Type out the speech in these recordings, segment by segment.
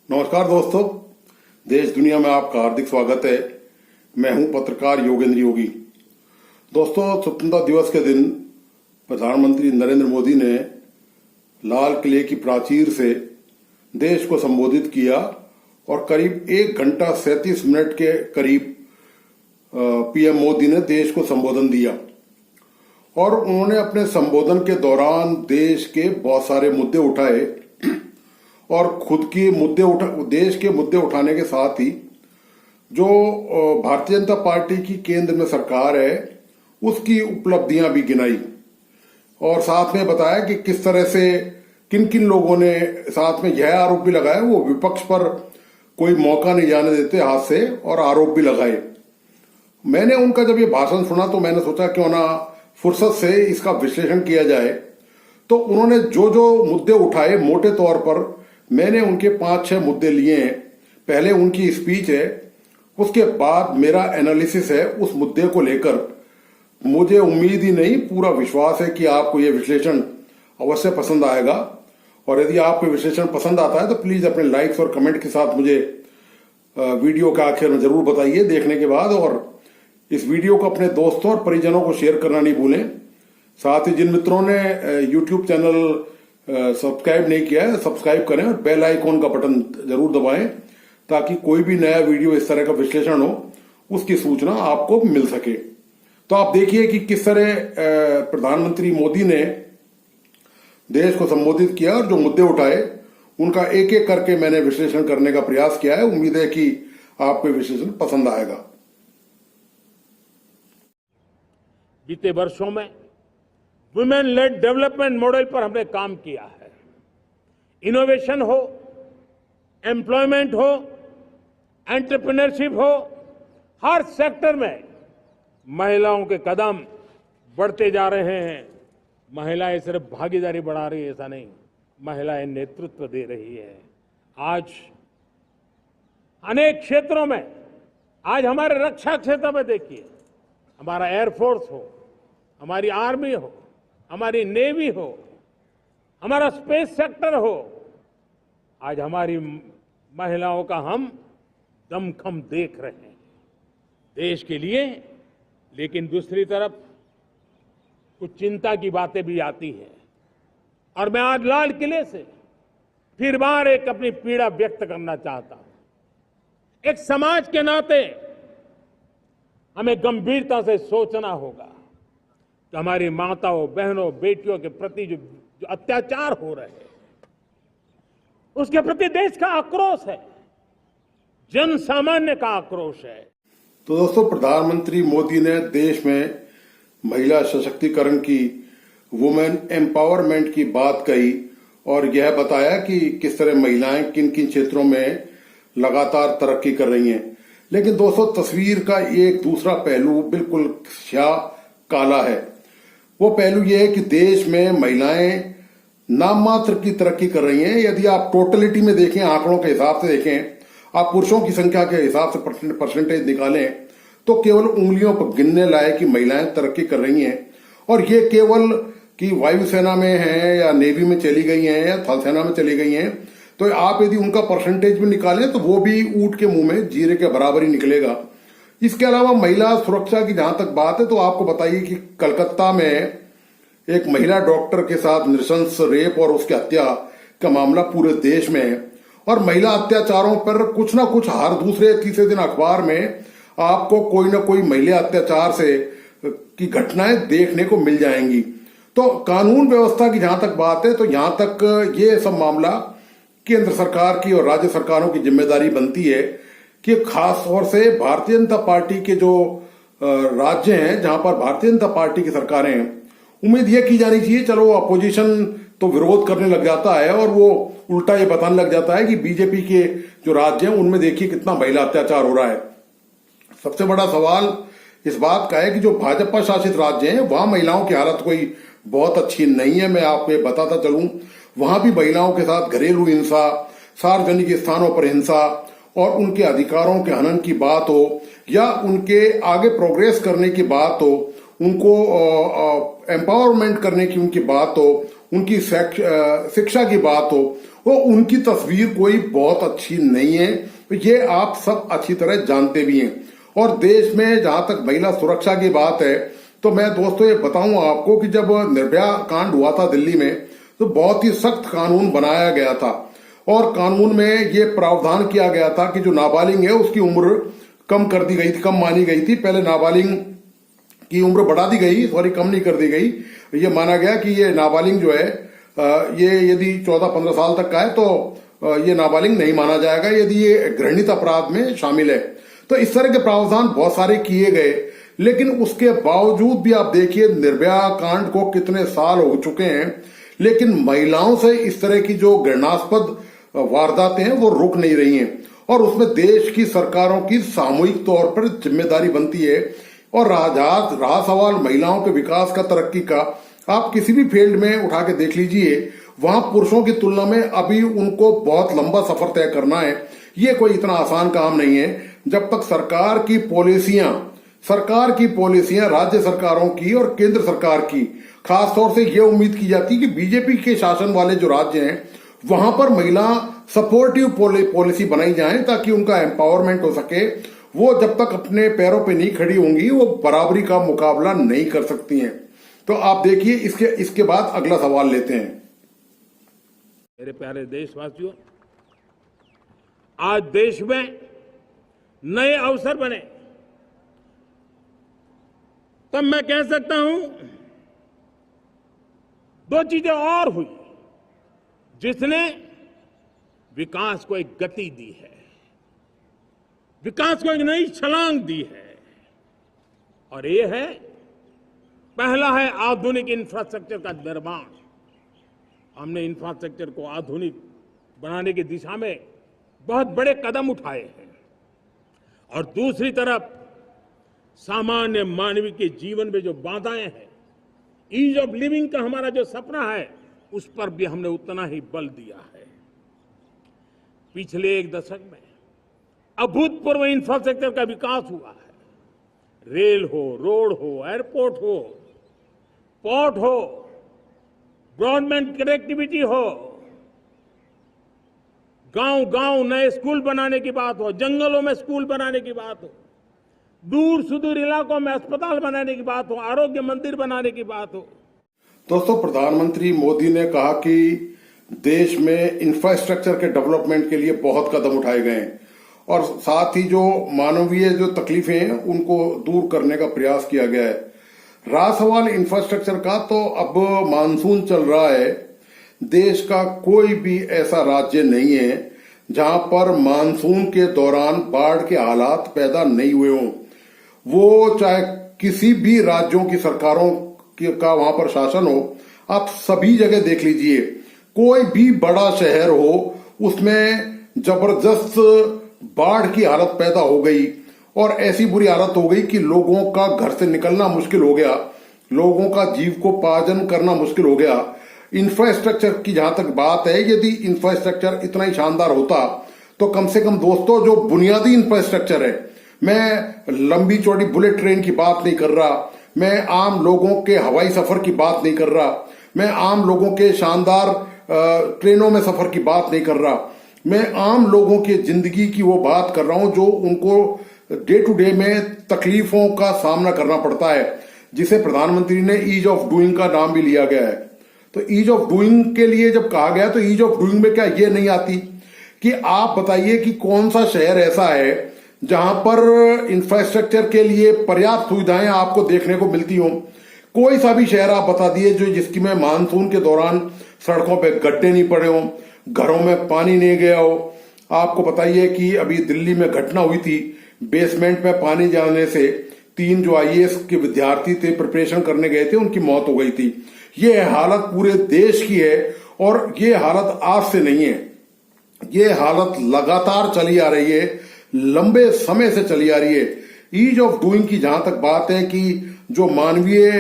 नमस्कार दोस्तों, देश दुनिया में आपका हार्दिक स्वागत है। मैं हूं पत्रकार योगेंद्र योगी। दोस्तों, स्वतंत्रता दिवस के दिन प्रधानमंत्री नरेंद्र मोदी ने लाल किले की प्राचीर से देश को संबोधित किया और करीब 1 घंटा 37 मिनट के करीब पीएम मोदी ने देश को संबोधन दिया और उन्होंने अपने संबोधन के दौरान देश के बहुत सारे मुद्दे उठाए और खुद के देश के मुद्दे उठाने के साथ ही जो भारतीय जनता पार्टी की केंद्र में सरकार है उसकी उपलब्धियां भी गिनाई और साथ में बताया कि किस तरह से किन किन लोगों ने साथ में यह आरोप भी लगाया वो विपक्ष पर कोई मौका नहीं जाने देते हाथ से और आरोप भी लगाए। मैंने उनका जब ये भाषण सुना तो मैंने सोचा क्यों ना फुर्सत से इसका विश्लेषण किया जाए। तो उन्होंने जो जो मुद्दे उठाए मोटे तौर पर मैंने उनके 5-6 मुद्दे लिए हैं। पहले उनकी स्पीच है, उसके बाद मेरा एनालिसिस है उस मुद्दे को लेकर। मुझे उम्मीद ही नहीं, पूरा विश्वास है कि आपको यह विश्लेषण अवश्य पसंद आएगा और यदि आपको विश्लेषण पसंद आता है तो प्लीज अपने लाइक्स और कमेंट के साथ मुझे वीडियो के आखिर में जरूर बताइए देखने के बाद, और इस वीडियो को अपने दोस्तों और परिजनों को शेयर करना नहीं भूलें। साथ ही जिन मित्रों ने यूट्यूब चैनल सब्सक्राइब नहीं किया है सब्सक्राइब करें और बेल आइकॉन का बटन जरूर दबाएं ताकि कोई भी नया वीडियो इस तरह का विश्लेषण हो उसकी सूचना आपको मिल सके। तो आप देखिए कि किस तरह प्रधानमंत्री मोदी ने देश को संबोधित किया और जो मुद्दे उठाए उनका एक एक करके मैंने विश्लेषण करने का प्रयास किया है। उम्मीद है कि आपको विश्लेषण पसंद आएगा। बीते वर्षों में वुमेन लेड डेवलपमेंट मॉडल पर हमने काम किया है। इनोवेशन हो, एम्प्लॉयमेंट हो, एंटरप्रेन्योरशिप हो, हर सेक्टर में महिलाओं के कदम बढ़ते जा रहे हैं। महिलाएं सिर्फ भागीदारी बढ़ा रही है ऐसा नहीं, महिलाएं नेतृत्व दे रही है। आज अनेक क्षेत्रों में, आज हमारे रक्षा क्षेत्र में देखिए, हमारा एयरफोर्स हो, हमारी आर्मी हो, हमारी नेवी हो, हमारा स्पेस सेक्टर हो, आज हमारी महिलाओं का हम दमखम देख रहे हैं देश के लिए। लेकिन दूसरी तरफ कुछ चिंता की बातें भी आती है और मैं आज लाल किले से फिर बार एक अपनी पीड़ा व्यक्त करना चाहता हूं। एक समाज के नाते हमें गंभीरता से सोचना होगा कि हमारी माताओं, बहनों, बेटियों के प्रति जो अत्याचार हो रहे हैं उसके प्रति देश का आक्रोश है, जन सामान्य का आक्रोश है। तो दोस्तों, प्रधानमंत्री मोदी ने देश में महिला सशक्तिकरण की, वुमेन एम्पावरमेंट की बात कही और यह बताया कि किस तरह महिलाएं किन किन क्षेत्रों में लगातार तरक्की कर रही हैं। लेकिन दोस्तों, तस्वीर का एक दूसरा पहलू बिल्कुल स्याह काला है। वो पहलू ये है कि देश में महिलाएं नाम मात्र की तरक्की कर रही हैं। यदि आप टोटलिटी में देखें, आंकड़ों के हिसाब से देखें, आप पुरुषों की संख्या के हिसाब से परसेंटेज निकालें तो केवल उंगलियों पर गिनने लायक की महिलाएं तरक्की कर रही हैं। और ये केवल कि वायुसेना में हैं या नेवी में चली गई हैं या थल सेना में चली गई हैं, तो आप यदि उनका परसेंटेज भी निकालें तो वो भी ऊंट के मुंह में जीरे के बराबर ही निकलेगा। इसके अलावा महिला सुरक्षा की जहां तक बात है तो आपको बताइए कि कलकत्ता में एक महिला डॉक्टर के साथ नृशंस रेप और उसकी हत्या का मामला पूरे देश में है और महिला अत्याचारों पर कुछ ना कुछ हर दूसरे तीसरे दिन अखबार में आपको कोई ना कोई महिला अत्याचार से की घटनाएं देखने को मिल जाएंगी। तो कानून व्यवस्था की जहां तक बात है तो यहां तक ये सब मामला केंद्र सरकार की और राज्य सरकारों की जिम्मेदारी बनती है कि खास तौर से भारतीय जनता पार्टी के जो राज्य हैं जहां पर भारतीय जनता पार्टी की सरकारें हैं, उम्मीद यह की जानी चाहिए, चलो अपोजिशन तो विरोध करने लग जाता है और वो उल्टा ये बताने लग जाता है कि बीजेपी के जो राज्य हैं उनमें देखिए कितना महिला अत्याचार हो रहा है। सबसे बड़ा सवाल इस बात का है कि जो भाजपा शासित राज्य हैं वहां महिलाओं की हालत कोई बहुत अच्छी नहीं है। मैं आपको ये बताता चलूं, वहां भी महिलाओं के साथ घरेलू हिंसा, सार्वजनिक स्थानों पर हिंसा और उनके अधिकारों के हनन की बात हो या उनके आगे प्रोग्रेस करने की बात हो, उनको एम्पावरमेंट करने की उनकी बात हो, उनकी शिक्षा की बात हो, वो उनकी तस्वीर कोई बहुत अच्छी नहीं है। ये आप सब अच्छी तरह जानते भी हैं। और देश में जहां तक महिला सुरक्षा की बात है, तो मैं दोस्तों ये बताऊं आपको कि जब निर्भया कांड हुआ था दिल्ली में, तो बहुत ही सख्त कानून बनाया गया था और कानून में ये प्रावधान किया गया था कि जो नाबालिग है उसकी उम्र कम कर दी गई थी, कम मानी गई थी। पहले नाबालिग की उम्र बढ़ा दी गई, सॉरी कम नहीं कर दी गई। ये माना गया कि ये नाबालिग जो है ये यदि 14-15 साल तक का है तो ये नाबालिग नहीं माना जाएगा यदि ये घृणित अपराध में शामिल है। तो इस तरह के प्रावधान बहुत सारे किए गए, लेकिन उसके बावजूद भी आप देखिए निर्भया कांड को कितने साल हो चुके हैं, लेकिन महिलाओं से इस तरह की जो घृणास्पद वारदातें हैं वो रुक नहीं रही हैं। और उसमें देश की सरकारों की सामूहिक तौर पर जिम्मेदारी बनती है। और रहा सवाल महिलाओं के विकास का, तरक्की का, आप किसी भी फील्ड में उठा के देख लीजिए, वहां पुरुषों की तुलना में अभी उनको बहुत लंबा सफर तय करना है। ये कोई इतना आसान काम नहीं है। जब तक सरकार की पॉलिसियां राज्य सरकारों की और केंद्र सरकार की, खासतौर से ये उम्मीद की जाती है कि बीजेपी के शासन वाले जो राज्य हैं वहां पर महिला सपोर्टिव पॉलिसी बनाई जाए ताकि उनका एम्पावरमेंट हो सके। वो जब तक अपने पैरों पे नहीं खड़ी होंगी वो बराबरी का मुकाबला नहीं कर सकती हैं। तो आप देखिए इसके बाद अगला सवाल लेते हैं। मेरे प्यारे देशवासियों, आज देश में नए अवसर बने, तब मैं कह सकता हूं दो चीजें और हुई जिसने विकास को एक गति दी है, विकास को एक नई छलांग दी है। और ये है, पहला है आधुनिक इंफ्रास्ट्रक्चर का निर्माण। हमने इंफ्रास्ट्रक्चर को आधुनिक बनाने की दिशा में बहुत बड़े कदम उठाए हैं। और दूसरी तरफ सामान्य मानवीय के जीवन में जो बाधाएं हैं, ईज ऑफ लिविंग का हमारा जो सपना है, उस पर भी हमने उतना ही बल दिया है। पिछले एक दशक में अभूतपूर्व इंफ्रास्ट्रक्चर का विकास हुआ है। रेल हो, रोड हो, एयरपोर्ट हो, पोर्ट हो, ब्रॉडबैंड कनेक्टिविटी हो, गांव-गांव नए स्कूल बनाने की बात हो, जंगलों में स्कूल बनाने की बात हो, दूर सुदूर इलाकों में अस्पताल बनाने की बात हो, आरोग्य मंदिर बनाने की बात हो। दोस्तों, प्रधानमंत्री मोदी ने कहा कि देश में इंफ्रास्ट्रक्चर के डेवलपमेंट के लिए बहुत कदम उठाए गए हैं और साथ ही जो मानवीय जो तकलीफें हैं उनको दूर करने का प्रयास किया गया है। रहा सवाल इंफ्रास्ट्रक्चर का, तो अब मानसून चल रहा है। देश का कोई भी ऐसा राज्य नहीं है जहां पर मानसून के दौरान बाढ़ के हालात पैदा नहीं हुए हों। वो चाहे किसी भी राज्यों की सरकारों का वहां पर शासन हो, आप सभी जगह देख लीजिए, कोई भी बड़ा शहर हो उसमें जबरदस्त बाढ़ की हालत पैदा हो गई और ऐसी बुरी हालत हो गई कि लोगों का घर से निकलना मुश्किल हो गया, लोगों का जीविकोपार्जन करना मुश्किल हो गया। इंफ्रास्ट्रक्चर की जहां तक बात है, यदि इंफ्रास्ट्रक्चर इतना ही शानदार होता तो कम से कम दोस्तों जो बुनियादी इंफ्रास्ट्रक्चर है, मैं लंबी चौड़ी बुलेट ट्रेन की बात नहीं कर रहा, मैं आम लोगों के हवाई सफर की बात नहीं कर रहा, मैं आम लोगों के शानदार ट्रेनों में सफर की बात नहीं कर रहा, मैं आम लोगों की जिंदगी की वो बात कर रहा हूं जो उनको डे टू डे में तकलीफों का सामना करना पड़ता है, जिसे प्रधानमंत्री ने ईज ऑफ डूइंग का नाम भी लिया गया है। तो ईज ऑफ डूइंग के लिए जब कहा गया तो ईज ऑफ डूइंग में क्या ये नहीं आती कि आप बताइए कि कौन सा शहर ऐसा है जहां पर इंफ्रास्ट्रक्चर के लिए पर्याप्त सुविधाएं आपको देखने को मिलती हो। कोई सा भी शहर आप बता दिए जो जिसकी में मानसून के दौरान सड़कों पे गड्ढे नहीं पड़े हो, घरों में पानी नहीं गया हो। आपको बताइए कि अभी दिल्ली में घटना हुई थी, बेसमेंट में पानी जाने से 3 जो IAS के विद्यार्थी थे, प्रिपरेशन करने गए थे, उनकी मौत हो गई थी। ये हालत पूरे देश की है और ये हालत आज से नहीं है, ये हालत लगातार चली आ रही है, लंबे समय से चली आ रही है। ईज ऑफ डूइंग की जहां तक बात है कि जो मानवीय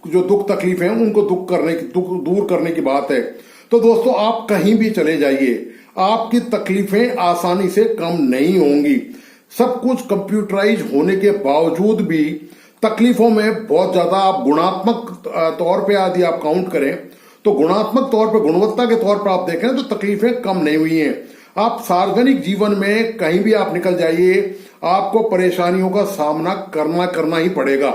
जो दुख तकलीफ है उनको दूर करने की बात है, तो दोस्तों आप कहीं भी चले जाइए, आपकी तकलीफें आसानी से कम नहीं होंगी। सब कुछ कंप्यूटराइज होने के बावजूद भी तकलीफों में बहुत ज्यादा आप गुणात्मक तौर पे यदि आप काउंट करें तो गुणात्मक तौर पर, गुणवत्ता के तौर पर आप देखें तो तकलीफें कम नहीं हुई हैं। आप सार्वजनिक जीवन में कहीं भी आप निकल जाइए, आपको परेशानियों का सामना करना ही पड़ेगा।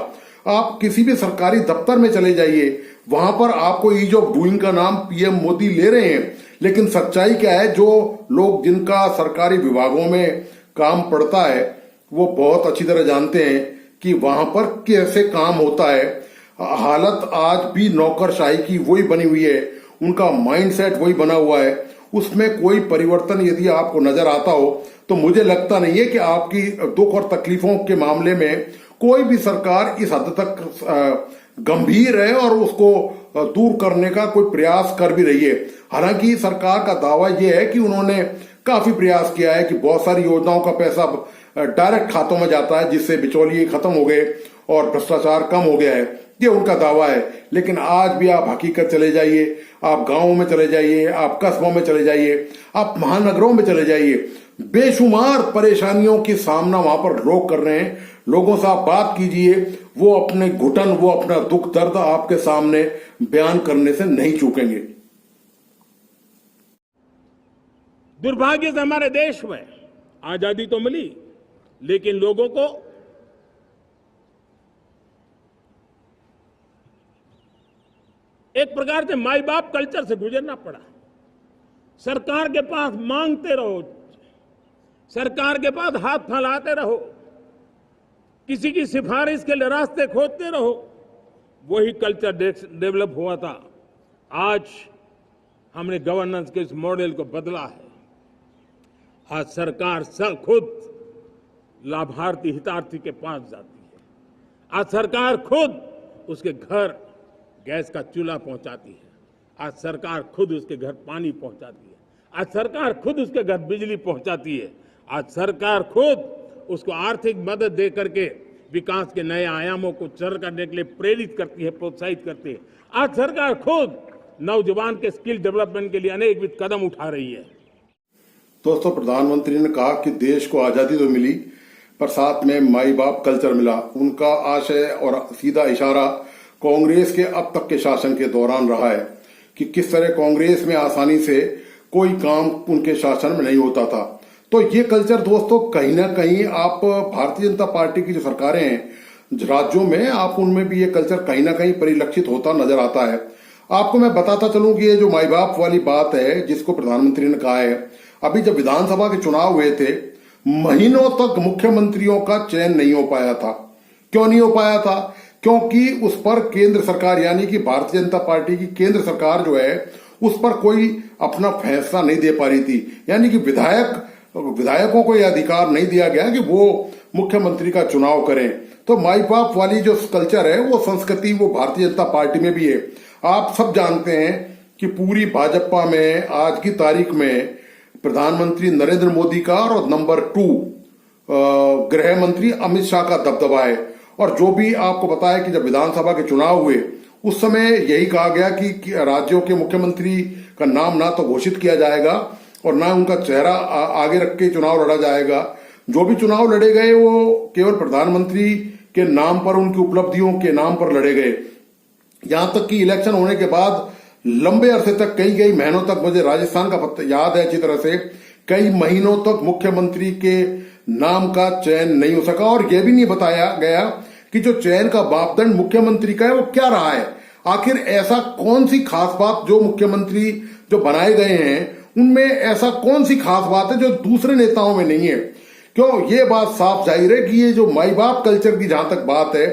आप किसी भी सरकारी दफ्तर में चले जाइए, वहां पर आपको ईज ऑफ डूइंग का नाम पीएम मोदी ले रहे हैं, लेकिन सच्चाई क्या है, जो लोग जिनका सरकारी विभागों में काम पड़ता है वो बहुत अच्छी तरह जानते हैं कि वहां पर कैसे काम होता है। हालत आज भी नौकरशाही की वही बनी हुई है, उनका माइंडसेट वही बना हुआ है। उसमें कोई परिवर्तन यदि आपको नजर आता हो तो मुझे लगता नहीं है कि आपकी दुख और तकलीफों के मामले में कोई भी सरकार इस हद तक गंभीर है और उसको दूर करने का कोई प्रयास कर भी रही है। हालांकि सरकार का दावा यह है कि उन्होंने काफी प्रयास किया है कि बहुत सारी योजनाओं का पैसा डायरेक्ट खातों में जाता है, जिससे बिचौलिए खत्म हो गए और भ्रष्टाचार कम हो गया है, ये उनका दावा है। लेकिन आज भी आप हकीकत चले जाइए, आप गांवों में चले जाइए, आप कस्बों में चले जाइए, आप महानगरों में चले जाइए, बेशुमार परेशानियों की सामना वहां पर लोग कर रहे हैं। लोगों से आप बात कीजिए, वो अपने घुटन, वो अपना दुख दर्द आपके सामने बयान करने से नहीं चूकेंगे। दुर्भाग्य से हमारे देश में आजादी तो मिली, लेकिन लोगों को एक प्रकार से माई बाप कल्चर से गुजरना पड़ा। सरकार के पास मांगते रहो, सरकार के पास हाथ फैलाते रहो, किसी की सिफारिश के लिए रास्ते खोजते रहो, वही कल्चर डेवलप हुआ था। आज हमने गवर्नेंस के इस मॉडल को बदला है। आज सरकार खुद लाभार्थी हितार्थी के पास जाती है। आज सरकार खुद उसके घर गैस का चूल्हा पहुंचाती है। आज सरकार खुद उसके घर पानी पहुंचाती है। आज सरकार खुद उसके घर बिजली पहुंचाती है। आज सरकार खुद उसको आर्थिक मदद दे करके विकास के नए आयामों को सर करने के लिए प्रेरित करती है, प्रोत्साहित करती है। आज सरकार खुद नौजवान के स्किल डेवलपमेंट के लिए अनेकविध कदम उठा रही है। दोस्तों, प्रधानमंत्री ने कहा कि देश को आजादी तो मिली पर साथ में माई बाप कल्चर मिला। उनका आशय और सीधा इशारा कांग्रेस के अब तक के शासन के दौरान रहा है कि किस तरह कांग्रेस में आसानी से कोई काम उनके शासन में नहीं होता था। तो ये कल्चर दोस्तों कहीं ना कहीं आप भारतीय जनता पार्टी की जो सरकारें हैं राज्यों में, आप उनमें भी ये कल्चर कहीं ना कहीं परिलक्षित होता नजर आता है। आपको मैं बताता चलूं कि ये जो माई बाप वाली बात है जिसको प्रधानमंत्री ने कहा है, अभी जब विधानसभा के चुनाव हुए थे महीनों तक मुख्यमंत्रियों का चयन नहीं हो पाया था। क्यों नहीं हो पाया था? क्योंकि उस पर केंद्र सरकार यानी कि भारतीय जनता पार्टी की केंद्र सरकार जो है उस पर कोई अपना फैसला नहीं दे पा रही थी। यानी कि विधायकों को यह अधिकार नहीं दिया गया कि वो मुख्यमंत्री का चुनाव करें। तो माई बाप वाली जो कल्चर है, वो संस्कृति वो भारतीय जनता पार्टी में भी है। आप सब जानते हैं कि पूरी भाजपा में आज की तारीख में प्रधानमंत्री नरेंद्र मोदी का और नंबर 2 गृह मंत्री अमित शाह का दबदबा है। और जो भी आपको पता है कि जब विधानसभा के चुनाव हुए उस समय यही कहा गया कि राज्यों के मुख्यमंत्री का नाम ना तो घोषित किया जाएगा और ना उनका चेहरा आगे रख के चुनाव लड़ा जाएगा। जो भी चुनाव लड़े गए वो केवल प्रधानमंत्री के नाम पर, उनकी उपलब्धियों के नाम पर लड़े गए। यहां तक कि इलेक्शन होने के बाद लंबे अरसे तक, कई महीनों तक, मुझे राजस्थान का याद है अच्छी तरह से, कई महीनों तक मुख्यमंत्री के नाम का चयन नहीं हो सका। और यह भी नहीं बताया गया कि जो चयन का मापदंड मुख्यमंत्री का है वो क्या रहा है। आखिर ऐसा कौन सी खास बात जो मुख्यमंत्री जो बनाए गए हैं उनमें ऐसा कौन सी खास बात है जो दूसरे नेताओं में नहीं है। क्यों? ये बात साफ जाहिर है कि ये जो माई बाप कल्चर की जहां तक बात है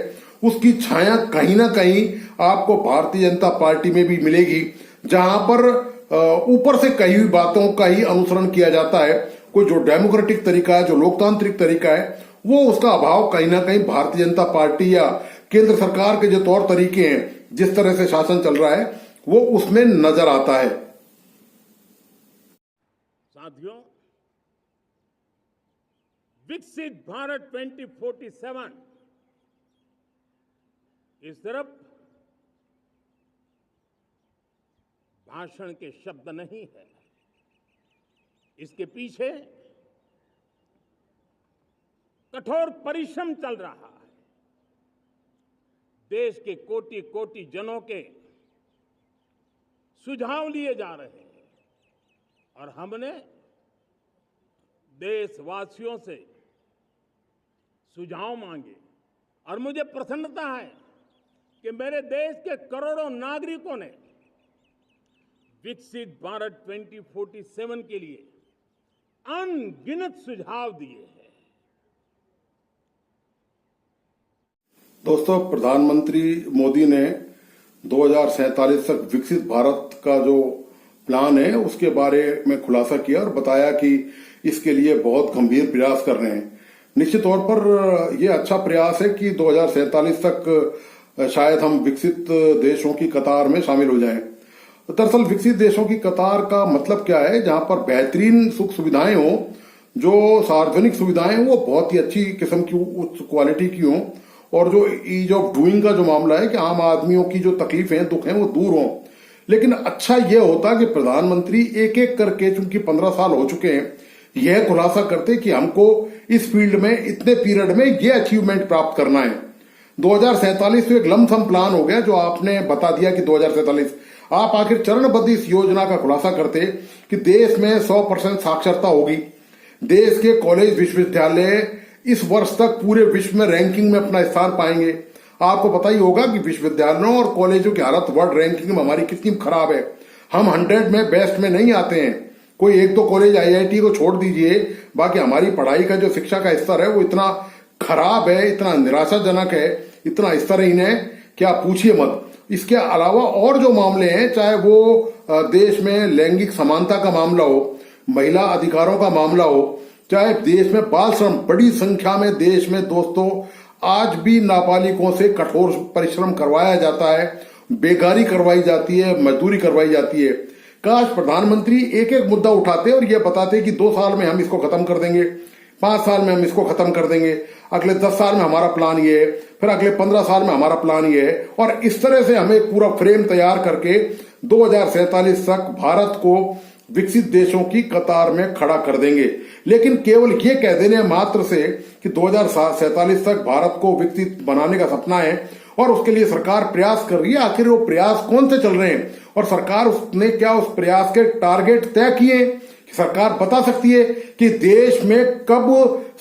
उसकी छाया कहीं ना कहीं आपको भारतीय जनता पार्टी में भी मिलेगी, जहां पर ऊपर से कही हुई बातों का ही अनुसरण किया जाता है। कोई जो डेमोक्रेटिक तरीका है, जो लोकतांत्रिक तरीका है, वो उसका अभाव कहीं ना कहीं भारतीय जनता पार्टी या केंद्र सरकार के जो तौर तरीके हैं, जिस तरह से शासन चल रहा है, वो उसमें नजर आता है। साथियों, विकसित भारत 2047 इस तरफ भाषण के शब्द नहीं है, इसके पीछे कठोर परिश्रम चल रहा है। देश के कोटि कोटि जनों के सुझाव लिए जा रहे हैं और हमने देशवासियों से सुझाव मांगे और मुझे प्रसन्नता है कि मेरे देश के करोड़ों नागरिकों ने विकसित भारत 2047 के लिए अनगिनत सुझाव दिए हैं। दोस्तों, प्रधानमंत्री मोदी ने 2047 तक विकसित भारत का जो प्लान है उसके बारे में खुलासा किया और बताया कि इसके लिए बहुत गंभीर प्रयास कर रहे हैं। निश्चित तौर पर यह अच्छा प्रयास है कि 2047 तक शायद हम विकसित देशों की कतार में शामिल हो जाएं। दरअसल विकसित देशों की कतार का मतलब क्या है? जहां पर बेहतरीन सुख सुविधाएं हो, जो सार्वजनिक सुविधाएं वो बहुत ही अच्छी किस्म की उच्च क्वालिटी की हो, और जो ईज ऑफ डूइंग का जो मामला है कि आम आदमियों की जो तकलीफें दुख हैं वो दूर हों। लेकिन अच्छा यह होता कि प्रधानमंत्री एक एक करके, चूंकि 15 साल हो चुके हैं, यह खुलासा करते कि हमको इस फील्ड में इतने पीरियड में यह अचीवमेंट प्राप्त करना है। 2047 तो एक लमसम प्लान हो गया जो आपने बता दिया कि 2047। आप आखिर चरणबद्ध इस योजना का खुलासा करते कि देश में 100% साक्षरता होगी, देश के कॉलेज विश्वविद्यालय इस वर्ष तक पूरे विश्व में रैंकिंग में अपना स्थान पाएंगे। आपको पता ही होगा कि विश्वविद्यालयों और कॉलेजों की हालत वर्ल्ड रैंकिंग में हमारी कितनी खराब है। हम 100 में बेस्ट में नहीं आते हैं। कोई एक दो कॉलेज IIT को छोड़ दीजिए, बाकी हमारी पढ़ाई का जो शिक्षा का स्तर है वो इतना खराब है, इतना निराशाजनक है, इतना स्तरहीन है कि आप पूछिए मत। इसके अलावा और जो मामले हैं, चाहे वो देश में लैंगिक समानता का मामला हो, महिला अधिकारों का मामला हो, चाहे देश में बाल श्रम, बड़ी संख्या में देश में दोस्तों आज भी नाबालिगों से कठोर परिश्रम करवाया जाता है, बेगारी करवाई जाती है, मजदूरी करवाई जाती है। काश प्रधानमंत्री एक एक मुद्दा उठाते और ये बताते कि 2 साल में हम इसको खत्म कर देंगे, 5 साल में हम इसको खत्म कर देंगे, अगले 10 साल में हमारा प्लान ये है, फिर अगले 15 साल में हमारा प्लान ये है, और इस तरह से हमें पूरा फ्रेम तैयार करके 2047 तक भारत को विकसित देशों की कतार में खड़ा कर देंगे। लेकिन केवल ये कह देने मात्र से कि 2047 तक भारत को विकसित बनाने का सपना है और उसके लिए सरकार प्रयास कर रही है, आखिर वो प्रयास कौन से चल रहे हैं और सरकार उसने क्या उस प्रयास के टारगेट तय किए? सरकार बता सकती है कि देश में कब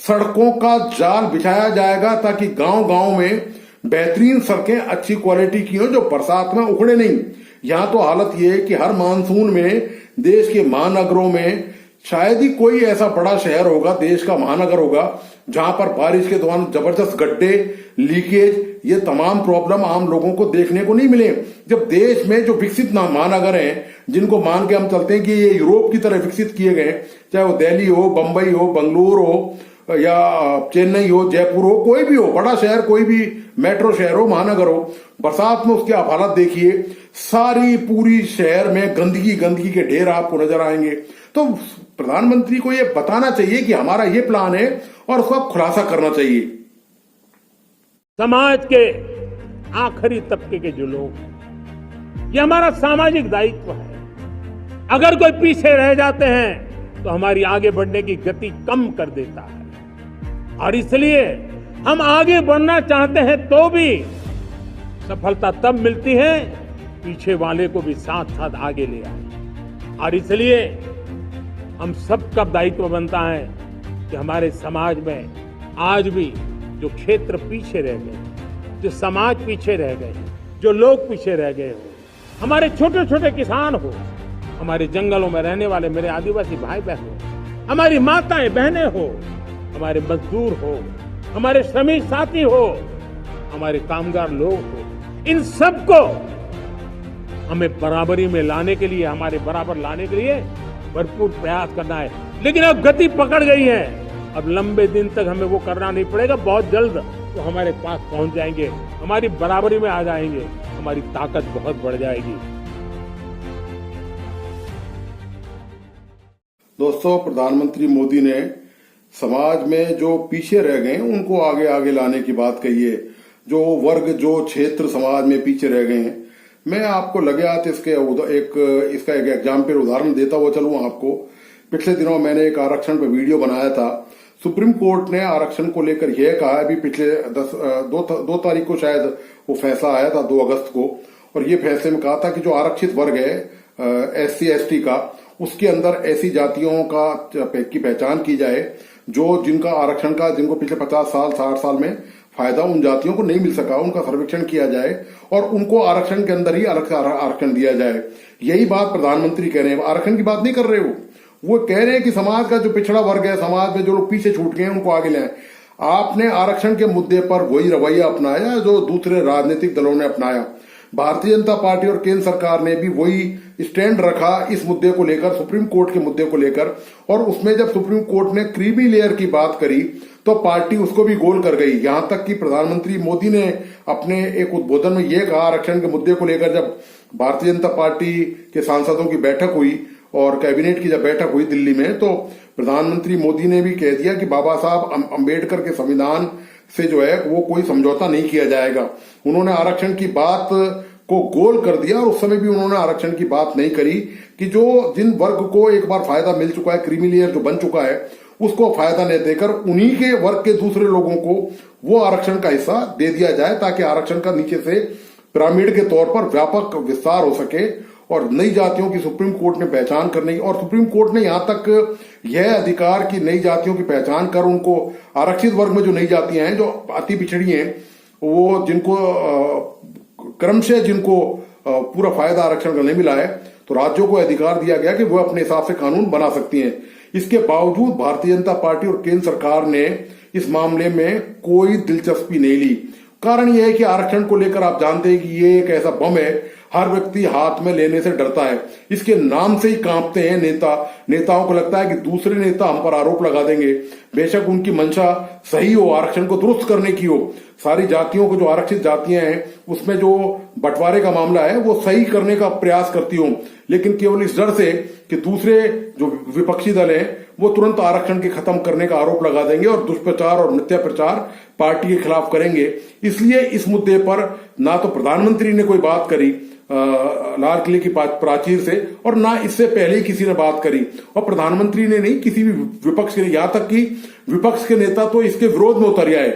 सड़कों का जाल बिछाया जाएगा ताकि गांव-गांव में बेहतरीन सड़कें अच्छी क्वालिटी की हो जो बरसात में उखड़े नहीं। यहां तो हालत यह है कि हर मानसून में देश के महानगरों में शायद ही कोई ऐसा बड़ा शहर होगा, देश का महानगर होगा, जहां पर बारिश के दौरान जबरदस्त गड्ढे, लीकेज, ये तमाम प्रॉब्लम आम लोगों को देखने को नहीं मिले। जब देश में जो विकसित महानगर हैं, जिनको मान के हम चलते हैं कि ये यूरोप की तरह विकसित किए गए, चाहे वो दिल्ली हो, बंबई हो, बंगलुरु हो या चेन्नई हो, जयपुर हो, कोई भी हो बड़ा शहर, कोई भी मेट्रो शहर हो, महानगर हो, बरसात में उसकी आप हालत देखिए, सारी पूरी शहर में गंदगी के ढेर आपको नजर आएंगे। तो प्रधानमंत्री को ये बताना चाहिए कि हमारा ये प्लान है और उसका खुलासा करना चाहिए। समाज के आखिरी तबके के जो लोग हैं, ये हमारा सामाजिक दायित्व है। अगर कोई पीछे रह जाते हैं तो हमारी आगे बढ़ने की गति कम कर देता है, और इसलिए हम आगे बढ़ना चाहते हैं तो भी सफलता तब मिलती है पीछे वाले को भी साथ साथ आगे ले आए। और इसलिए हम सबका दायित्व बनता है कि हमारे समाज में आज भी जो क्षेत्र पीछे रह गए, जो समाज पीछे रह गए, जो लोग पीछे रह गए हो, हमारे छोटे छोटे किसान हो, हमारे जंगलों में रहने वाले मेरे आदिवासी भाई बहन हो, हमारी माताएं बहनें हो, हमारे मजदूर हो, हमारे श्रमिक साथी हो, हमारे कामगार लोग हो, इन सबको हमें बराबरी में लाने के लिए, हमारे बराबर लाने के लिए भरपूर प्रयास करना है। लेकिन अब गति पकड़ गई है, अब लंबे दिन तक हमें वो करना नहीं पड़ेगा, बहुत जल्द वो हमारे पास पहुंच जाएंगे, हमारी बराबरी में आ जाएंगे, हमारी ताकत बहुत बढ़ जाएगी। दोस्तों, प्रधानमंत्री मोदी ने समाज में जो पीछे रह गए उनको आगे आगे लाने की बात कही है। जो वर्ग, जो क्षेत्र समाज में पीछे रह गए हैं, मैं आपको लगे हाथ इसका एक एग्जाम्पल उदाहरण देता हुआ चलूं आपको। पिछले दिनों मैंने एक आरक्षण पर वीडियो बनाया था। सुप्रीम कोर्ट ने आरक्षण को लेकर यह कहा, अभी पिछले 2 तारीख को शायद वो फैसला आया था, 2 अगस्त को, और ये फैसले में कहा था कि जो आरक्षित वर्ग है SC/ST का, उसके अंदर ऐसी जातियों की पहचान की जाए जो जिनका आरक्षण का जिनको पिछले 50 साल 60 साल में फायदा उन जातियों को नहीं मिल सका, उनका सर्वेक्षण किया जाए और उनको आरक्षण के अंदर ही अलग से आरक्षण दिया जाए। यही बात प्रधानमंत्री कह रहे हैं। आरक्षण की बात नहीं कर रहे वो कह रहे हैं कि समाज का जो पिछड़ा वर्ग है, समाज में जो लोग पीछे छूट गए हैं उनको आगे लाएं। आपने आरक्षण के मुद्दे पर वही रवैया अपनाया जो दूसरे राजनीतिक दलों ने अपनाया। भारतीय जनता पार्टी और केंद्र सरकार ने भी वही स्टैंड रखा इस मुद्दे को लेकर, सुप्रीम कोर्ट के मुद्दे को लेकर, और उसमें जब सुप्रीम कोर्ट ने क्रीमी लेयर की बात करी तो पार्टी उसको भी गोल कर गई। यहां तक कि प्रधानमंत्री मोदी ने अपने एक उद्बोधन में यह कहा, आरक्षण के मुद्दे को लेकर जब भारतीय जनता पार्टी के सांसदों की बैठक हुई और कैबिनेट की जब बैठक हुई दिल्ली में, तो प्रधानमंत्री मोदी ने भी कह दिया कि बाबा साहब अम्बेडकर के संविधान से जो है वो कोई समझौता नहीं किया जाएगा। उन्होंने आरक्षण की बात को गोल कर दिया और उस समय भी उन्होंने आरक्षण की बात नहीं करी कि जो जिन वर्ग को एक बार फायदा मिल चुका है, क्रीमी लेयर जो बन चुका है, उसको फायदा नहीं देकर उन्हीं के वर्ग के दूसरे लोगों को वो आरक्षण का हिस्सा दे दिया जाए ताकि आरक्षण का नीचे से पिरामिड के तौर पर व्यापक विस्तार हो सके और नई जातियों की सुप्रीम कोर्ट ने पहचान करने की, और सुप्रीम कोर्ट ने यहां तक यह अधिकार की नई जातियों की पहचान कर उनको आरक्षित वर्ग में जो नई जातियां हैं जो अति पिछड़ी हैं, वो जिनको क्रमशः जिनको पूरा फायदा आरक्षण का नहीं मिला है, तो राज्यों को अधिकार दिया गया कि वो अपने हिसाब से कानून बना सकती हैं। इसके बावजूद भारतीय जनता पार्टी और केंद्र सरकार ने इस मामले में कोई दिलचस्पी नहीं ली। कारण यह है कि आरक्षण को लेकर आप जानते हैं कि ये एक ऐसा बम है, हर व्यक्ति हाथ में लेने से डरता है। इसके नाम से ही कांपते हैं नेताओं को लगता है कि दूसरे नेता हम पर आरोप लगा देंगे, बेशक उनकी मंशा सही हो, आरक्षण को दुरुस्त करने की हो, सारी जातियों को जो आरक्षित जातियां हैं उसमें जो बंटवारे का मामला है वो सही करने का प्रयास करती हो, लेकिन केवल इस डर से कि दूसरे जो विपक्षी दल हैं वो तुरंत आरक्षण के खत्म करने का आरोप लगा देंगे और दुष्प्रचार और मिथ्या प्रचार पार्टी के खिलाफ करेंगे। इसलिए इस मुद्दे पर ना तो प्रधानमंत्री ने कोई बात करी लाल किले की प्राचीर से, और ना इससे पहले ही किसी ने बात करी, और प्रधानमंत्री ने नहीं, किसी भी विपक्ष के, यहां तक कि विपक्ष के नेता तो इसके विरोध में उतर आए,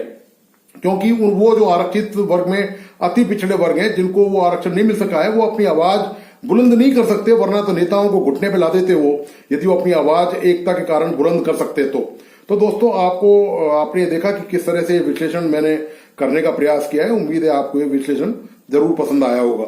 क्योंकि वो जो आरक्षित वर्ग में अति पिछड़े वर्ग हैं जिनको वो आरक्षण नहीं मिल सका है, वो अपनी आवाज बुलंद नहीं कर सकते, वरना तो नेताओं को घुटने पे ला देते वो, यदि वो अपनी आवाज एकता के कारण बुलंद कर सकते तो दोस्तों आपने देखा कि किस तरह से विश्लेषण मैंने करने का प्रयास किया है। उम्मीद है आपको ये विश्लेषण जरूर पसंद आया होगा।